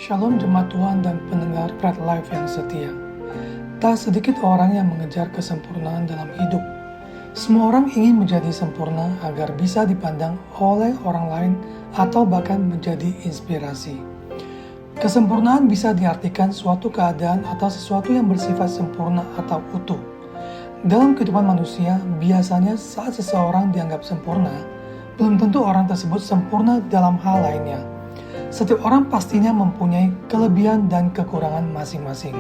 Shalom jemaat Tuhan dan pendengar Bread Life yang setia. Tak sedikit orang yang mengejar kesempurnaan dalam hidup. Semua orang ingin menjadi sempurna agar bisa dipandang oleh orang lain atau bahkan menjadi inspirasi. Kesempurnaan bisa diartikan suatu keadaan atau sesuatu yang bersifat sempurna atau utuh. Dalam kehidupan manusia, biasanya saat seseorang dianggap sempurna, belum tentu orang tersebut sempurna dalam hal lainnya. Setiap orang pastinya mempunyai kelebihan dan kekurangan masing-masing.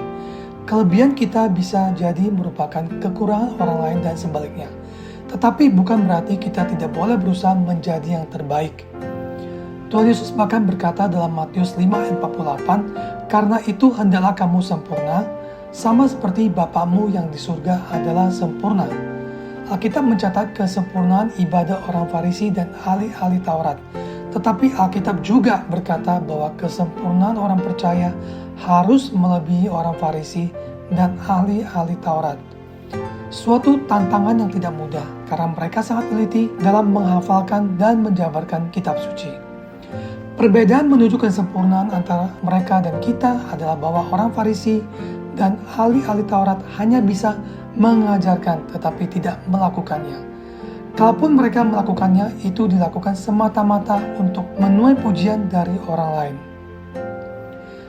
Kelebihan kita bisa jadi merupakan kekurangan orang lain dan sebaliknya. Tetapi bukan berarti kita tidak boleh berusaha menjadi yang terbaik. Tuhan Yesus bahkan berkata dalam Matius 5 ayat 48, "Karena itu hendaklah kamu sempurna, sama seperti Bapakmu yang di surga adalah sempurna." Alkitab mencatat kesempurnaan ibadah orang Farisi dan ahli-ahli Taurat. Tetapi Alkitab juga berkata bahwa kesempurnaan orang percaya harus melebihi orang Farisi dan ahli-ahli Taurat. Suatu tantangan yang tidak mudah karena mereka sangat teliti dalam menghafalkan dan menjabarkan kitab suci. Perbedaan menuju kesempurnaan antara mereka dan kita adalah bahwa orang Farisi dan ahli-ahli Taurat hanya bisa mengajarkan tetapi tidak melakukannya. Kalaupun mereka melakukannya, itu dilakukan semata-mata untuk menuai pujian dari orang lain.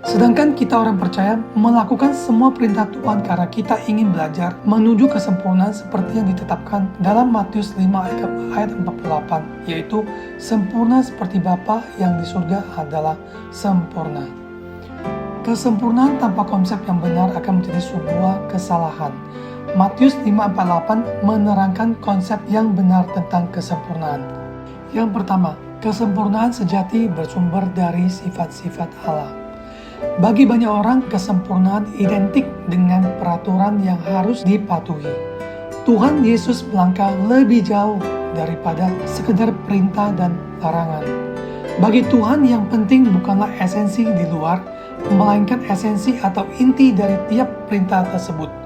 Sedangkan kita orang percaya melakukan semua perintah Tuhan karena kita ingin belajar menuju kesempurnaan seperti yang ditetapkan dalam Matius 5 ayat 48, yaitu sempurna seperti Bapa yang di surga adalah sempurna. Kesempurnaan tanpa konsep yang benar akan menjadi sebuah kesalahan. Matius 5:48 menerangkan konsep yang benar tentang kesempurnaan. Yang pertama, kesempurnaan sejati bersumber dari sifat-sifat Allah. Bagi banyak orang, kesempurnaan identik dengan peraturan yang harus dipatuhi. Tuhan Yesus melangkah lebih jauh daripada sekedar perintah dan larangan. Bagi Tuhan yang penting bukanlah esensi di luar, melainkan esensi atau inti dari tiap perintah tersebut.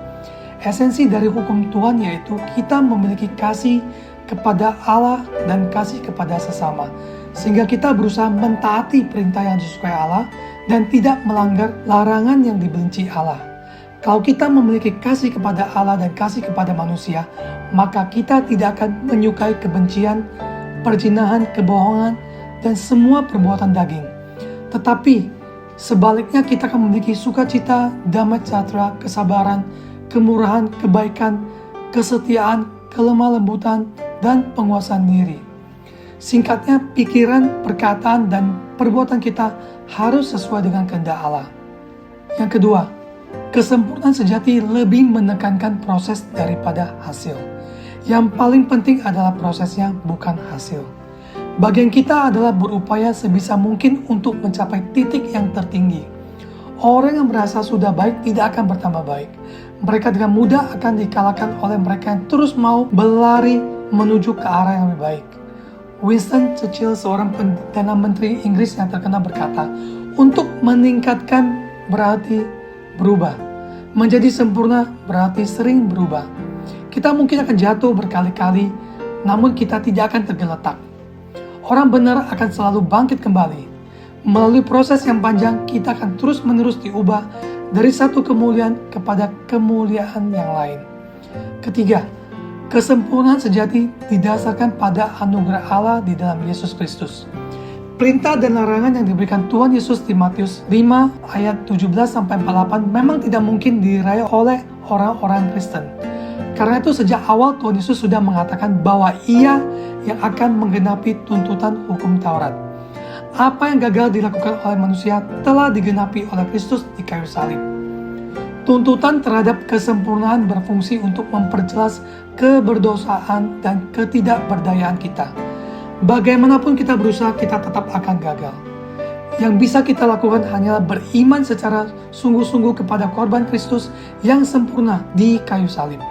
Esensi dari hukum Tuhan yaitu kita memiliki kasih kepada Allah dan kasih kepada sesama. Sehingga kita berusaha mentaati perintah yang disukai Allah dan tidak melanggar larangan yang dibenci Allah. Kalau kita memiliki kasih kepada Allah dan kasih kepada manusia, maka kita tidak akan menyukai kebencian, perzinahan, kebohongan, dan semua perbuatan daging. Tetapi sebaliknya kita akan memiliki sukacita, damai sejahtera, kesabaran, kemurahan, kebaikan, kesetiaan, kelemah lembutan, dan penguasaan diri. Singkatnya, pikiran, perkataan, dan perbuatan kita harus sesuai dengan kehendak Allah. Yang kedua, kesempurnaan sejati lebih menekankan proses daripada hasil. Yang paling penting adalah prosesnya, bukan hasil. Bagian kita adalah berupaya sebisa mungkin untuk mencapai titik yang tertinggi. Orang yang merasa sudah baik tidak akan bertambah baik. Mereka dengan mudah akan dikalahkan oleh mereka yang terus mau berlari menuju ke arah yang lebih baik. Winston Churchill, seorang Perdana Menteri Inggris yang terkenal berkata, "Untuk meningkatkan berarti berubah. Menjadi sempurna berarti sering berubah." Kita mungkin akan jatuh berkali-kali, namun kita tidak akan tergeletak. Orang benar akan selalu bangkit kembali. Melalui proses yang panjang, kita akan terus-menerus diubah dari satu kemuliaan kepada kemuliaan yang lain. Ketiga, kesempurnaan sejati didasarkan pada anugerah Allah di dalam Yesus Kristus. Perintah dan larangan yang diberikan Tuhan Yesus di Matius 5 ayat 17-48 memang tidak mungkin diraih oleh orang-orang Kristen. Karena itu sejak awal Tuhan Yesus sudah mengatakan bahwa Ia yang akan menggenapi tuntutan hukum Taurat. Apa yang gagal dilakukan oleh manusia telah digenapi oleh Kristus di kayu salib. Tuntutan terhadap kesempurnaan berfungsi untuk memperjelas keberdosaan dan ketidakberdayaan kita. Bagaimanapun kita berusaha, kita tetap akan gagal. Yang bisa kita lakukan hanyalah beriman secara sungguh-sungguh kepada korban Kristus yang sempurna di kayu salib.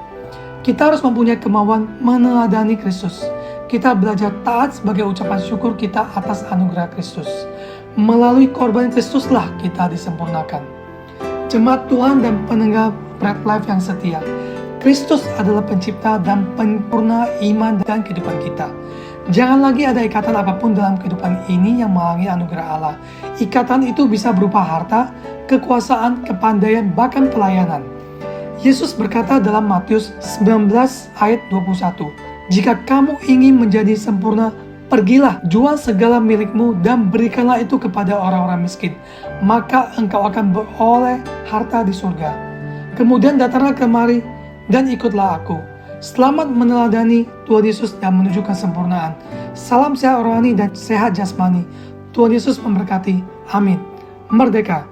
Kita harus mempunyai kemauan meneladani Kristus. Kita belajar taat sebagai ucapan syukur kita atas anugerah Kristus. Melalui korban Kristuslah kita disempurnakan. Jemaat Tuhan dan pendengar Bread Life yang setia, Kristus adalah pencipta dan penyempurna iman dan kehidupan kita. Jangan lagi ada ikatan apapun dalam kehidupan ini yang menghalangi anugerah Allah. Ikatan itu bisa berupa harta, kekuasaan, kepandaian, bahkan pelayanan. Yesus berkata dalam Matius 19 ayat 21, "Jika kamu ingin menjadi sempurna, pergilah, jual segala milikmu dan berikanlah itu kepada orang-orang miskin, maka engkau akan beroleh harta di surga. Kemudian datanglah kemari dan ikutlah aku." Selamat meneladani Tuhan Yesus dan menuju kesempurnaan. Salam sehat rohani dan sehat jasmani. Tuhan Yesus memberkati. Amin. Merdeka!